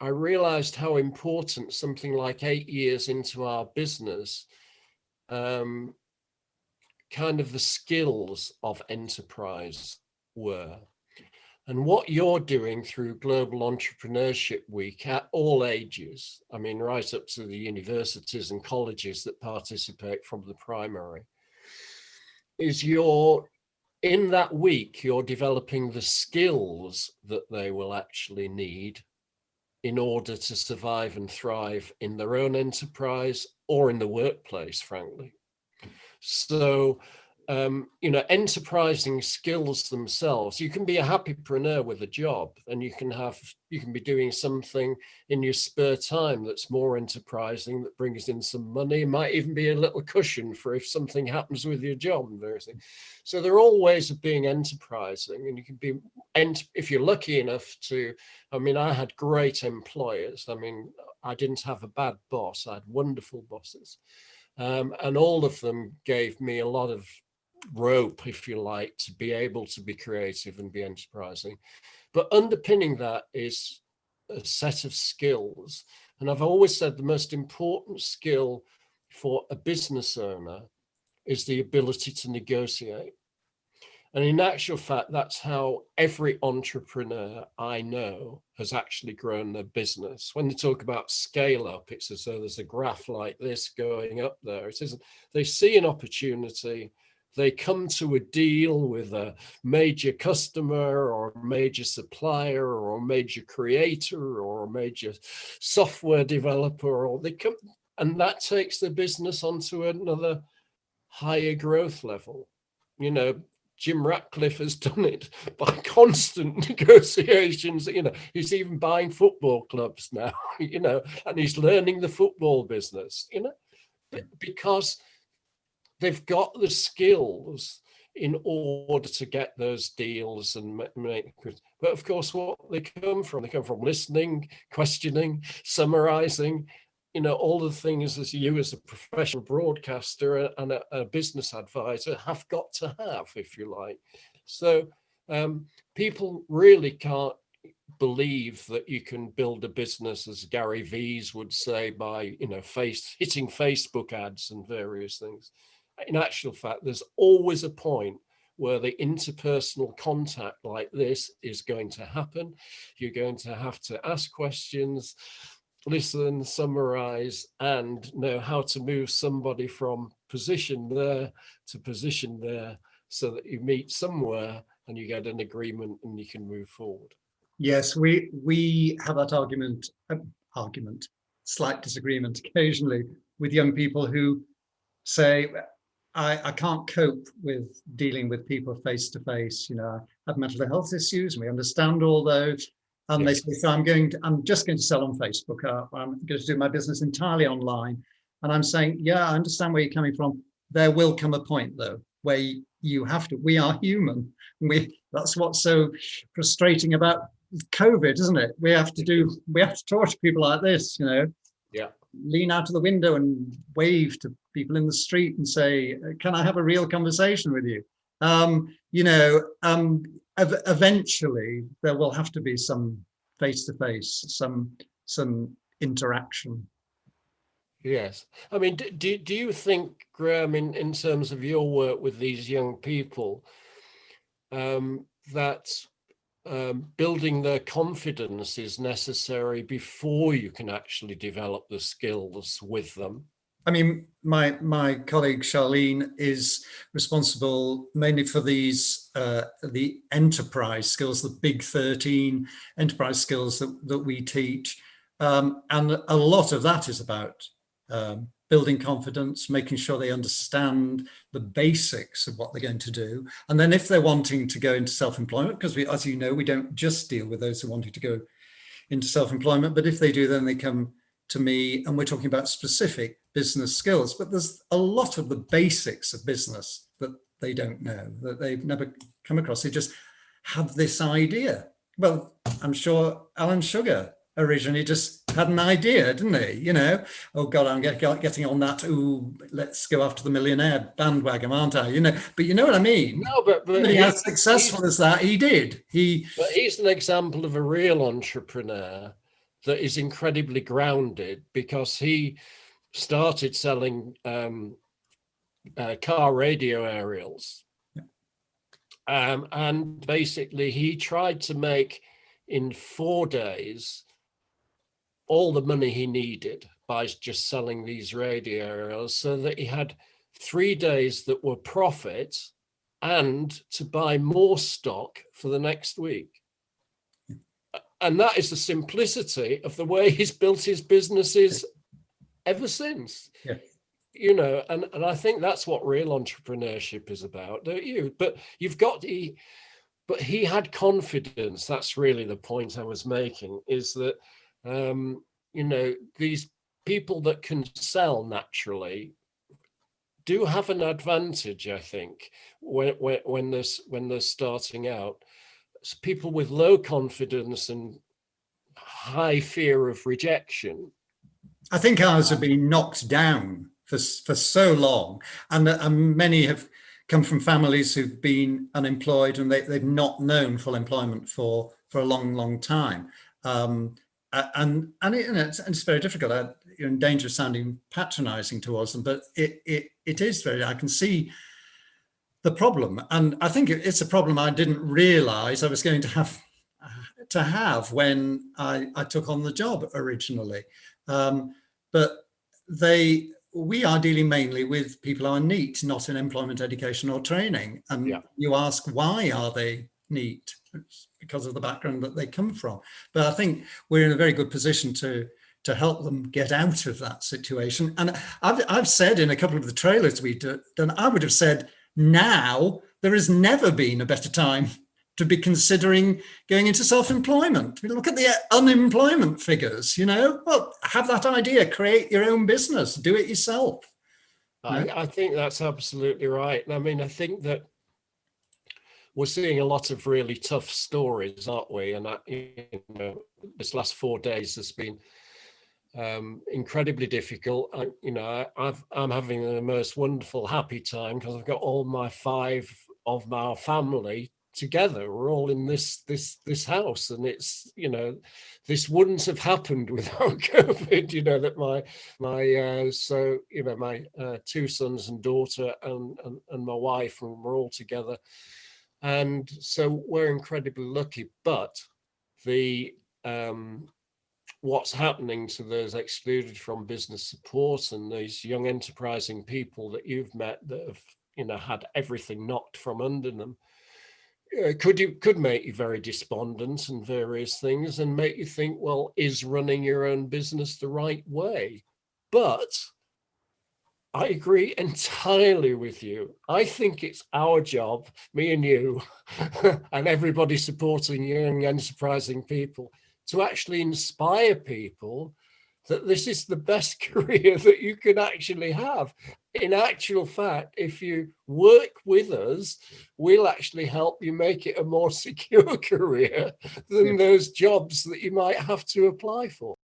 I realized how important something like 8 years into our business, kind of the skills of enterprise were. And what you're doing through Global Entrepreneurship Week at all ages, I mean, right up to the universities and colleges that participate from the primary, is in that week, you're developing the skills that they will actually need in order to survive and thrive in their own enterprise or in the workplace, frankly. So, enterprising skills themselves, you can be a happypreneur with a job, and you can be doing something in your spare time that's more enterprising, that brings in some money. It might even be a little cushion for if something happens with your job and various things. So there are all ways of being enterprising, and you can be, if you're lucky enough to, I had great employers. I didn't have a bad boss. I had wonderful bosses. And all of them gave me a lot of rope, if you like, to be able to be creative and be enterprising. But underpinning that is a set of skills. And I've always said the most important skill for a business owner is the ability to negotiate. And in actual fact, that's how every entrepreneur I know has actually grown their business. When they talk about scale up, it's as though there's a graph like this going up there. It isn't. They see an opportunity, they come to a deal with a major customer or a major supplier or a major creator or a major software developer, or they come, and that takes the business onto another higher growth level. Jim Ratcliffe has done it by constant negotiations. He's even buying football clubs now, and he's learning the football business, because they've got the skills in order to get those deals and make. But of course, what they come from listening, questioning, summarizing, all the things as you as a professional broadcaster and a business advisor have got to have, if you like. So people really can't believe that you can build a business, as Gary V's would say, by hitting Facebook ads and various things. In actual fact, there's always a point where the interpersonal contact like this is going to happen. You're going to have to ask questions, listen, summarize, and know how to move somebody from position there to position there, so that you meet somewhere and you get an agreement and you can move forward. Yes, we have that argument, slight disagreement occasionally with young people who say, I can't cope with dealing with people face to face. I have mental health issues, and we understand all those. And they say, so I'm just going to sell on Facebook. I'm going to do my business entirely online. And I'm saying, yeah, I understand where you're coming from. There will come a point, though, where you have to. We are human. That's what's so frustrating about COVID, isn't it? We have to talk to people like this, Yeah. Lean out of the window and wave to people in the street and say, can I have a real conversation with you? Eventually there will have to be some face-to-face, some interaction. Yes. Do you think, Graham, in terms of your work with these young people, that building their confidence is necessary before you can actually develop the skills with them? My colleague Charlene is responsible mainly for these the enterprise skills, the big 13 enterprise skills that we teach, and a lot of that is about building confidence, making sure they understand the basics of what they're going to do. And then if they're wanting to go into self-employment, because as you know, we don't just deal with those who are wanting to go into self-employment, but if they do, then they come to me and we're talking about specific business skills. But there's a lot of the basics of business that they don't know, that they've never come across. They just have this idea. Well, I'm sure Alan Sugar originally just had an idea, didn't he? Oh God, I'm getting on that, ooh, let's go after the millionaire bandwagon, aren't I? But you know what I mean? No, but as successful as that, he did. But he's an example of a real entrepreneur that is incredibly grounded, because he started selling car radio aerials. And basically he tried to make in 4 days all the money he needed by just selling these radio aerials, so that he had 3 days that were profit and to buy more stock for the next week. And that is the simplicity of the way he's built his businesses ever since. Yeah. You know, and I think that's what real entrepreneurship is about, don't you? But you've got to, but he had confidence. That's really the point I was making, is that, you know, these people that can sell naturally do have an advantage, I think, when they're starting out. It's people with low confidence and high fear of rejection. I think ours have been knocked down for so long, and many have come from families who've been unemployed, and they've not known full employment for a long time. And it's very difficult. You're in danger of sounding patronizing towards them, but it is very, I can see the problem. And I think it's a problem I didn't realize I was going to have when I took on the job originally. But we are dealing mainly with people who are neat, not in employment, education or training. And yeah, you ask, why are they neat? It's because of the background that they come from. But I think we're in a very good position to help them get out of that situation. And I've said in a couple of the trailers we've done, I would have said, now there has never been a better time to be considering going into self-employment. Look at the unemployment figures, you know, well, have that idea, create your own business, do it yourself. I think that's absolutely right. I mean, I think that we're seeing a lot of really tough stories, aren't we? And you know, this last 4 days has been incredibly difficult. You know, I'm having the most wonderful, happy time because I've got all my 5 of my family together. We're all in this house, and it's, you know, this wouldn't have happened without COVID. You know, that my so, you know, my 2 sons and daughter and my wife, and we're all together, and so we're incredibly lucky. But the what's happening to those excluded from business support and these young enterprising people that you've met that have, you know, had everything knocked from under them, could make you very despondent and various things, and make you think, well, is running your own business the right way? But I agree entirely with you. I think it's our job, me and you, and everybody supporting young enterprising people, to actually inspire people that this is the best career that you can actually have. In actual fact, if you work with us, we'll actually help you make it a more secure career than those jobs that you might have to apply for.